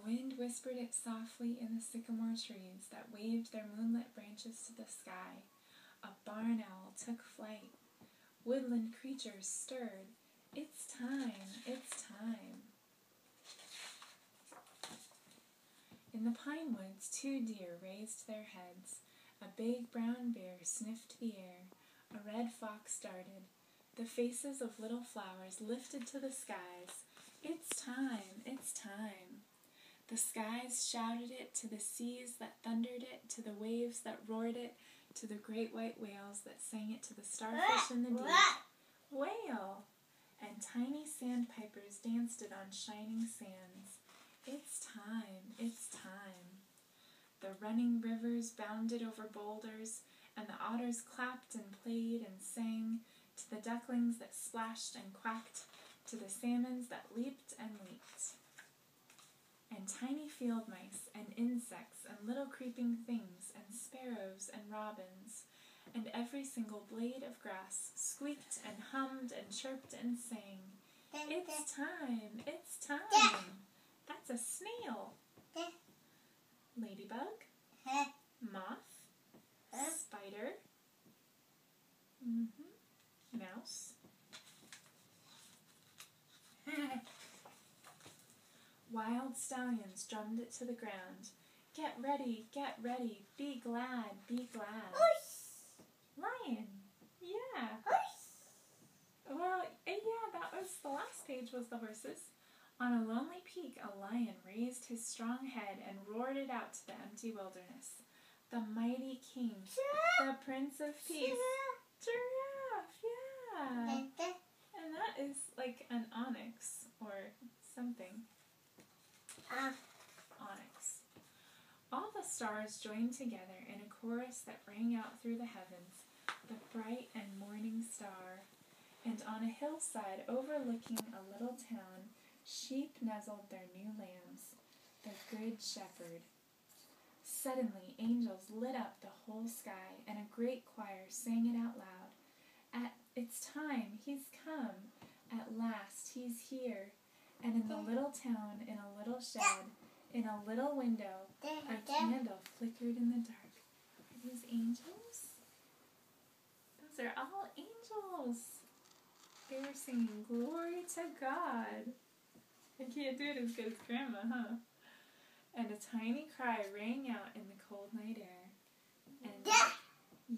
wind whispered it softly in the sycamore trees that waved their moonlit branches to the sky. A barn owl took flight. Woodland creatures stirred. It's time, it's time. In the pine woods, 2 deer raised their heads. A big brown bear sniffed the air. A red fox darted. The faces of little flowers lifted to the skies. It's time, it's time. The skies shouted it to the seas that thundered it, to the waves that roared it, to the great white whales that sang it to the starfish in the deep. Whale! And tiny sandpipers danced it on shining sands. It's time, it's time. The running rivers bounded over boulders, and the otters clapped and played and sang, to the ducklings that splashed and quacked, to the salmons that leaped and leaped. And tiny field mice and insects and little creeping things and sparrows and robins, and every single blade of grass squeaked and hummed and chirped and sang. It's time, it's time. That's a snail. Ladybug. Moth. Spider. Mouse. Wild stallions drummed it to the ground. Get ready, be glad, be glad. Horse. Lion. Yeah. Horse. Well, yeah, that was the last page was the horses. On a lonely peak, a lion raised his strong head and roared it out to the empty wilderness. The mighty king, the Prince of Peace. Giraffe, yeah. And that is like an onyx or something. Onyx. All the stars joined together in a chorus that rang out through the heavens, the bright and morning star. And on a hillside overlooking a little town, sheep nuzzled their new lambs, the Good Shepherd. Suddenly, angels lit up the whole sky, and a great choir sang it out loud. It's time, he's come. At last, he's here. And in the little town, in a little shed, in a little window, a candle flickered in the dark. Are these angels? Those are all angels. They were singing, "Glory to God." I can't do it as good as Grandma, huh? And a tiny cry rang out in the cold night air. And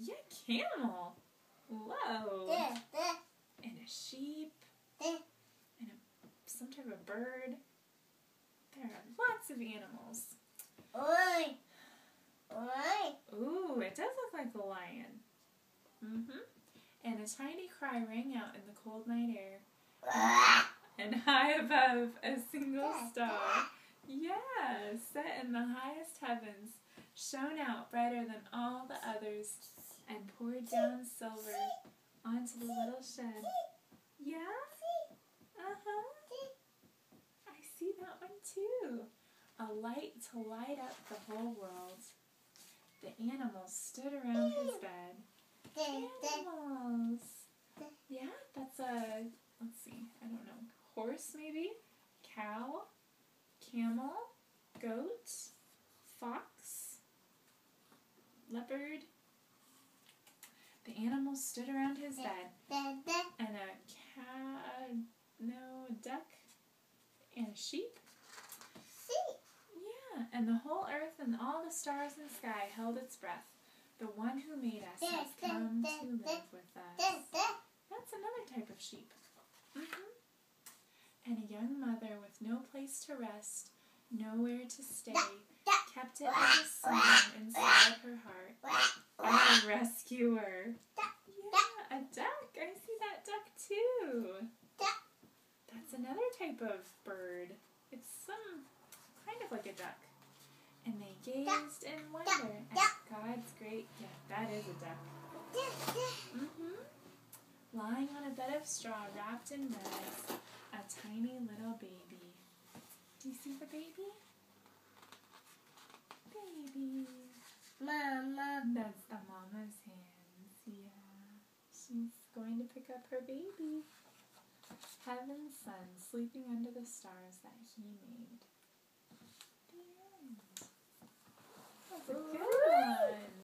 yeah, camel. Whoa. And a sheep. And some type of bird. There are lots of animals. Oi. Ooh, it does look like a lion. And a tiny cry rang out in the cold night air. And high above, a single star, set in the highest heavens, shone out brighter than all the others, and poured down silver onto the little shed. Yeah? I see that one too. A light to light up the whole world. The animals stood around his bed. Animals. Yeah, that's a, let's see, I don't know. Horse, maybe? Cow? Camel? Goat? Fox? Leopard? The animals stood around his bed, and a duck, and a sheep? Yeah, and the whole earth and all the stars in the sky held its breath. The one who made us has come to live with us. That's another type of sheep. And a young mother with no place to rest, nowhere to stay, kept it as a song inside her heart. Our rescuer. Yeah, a duck. I see that duck too. That's another type of bird. It's kind of like a duck. And they gazed in wonder at God's great gift. That is a duck. Lying on a bed of straw wrapped in rags, a tiny little baby. Do you see the baby? Baby. Mama. That's the mama's hands. Yeah. She's going to pick up her baby. Heaven's sun, sleeping under the stars,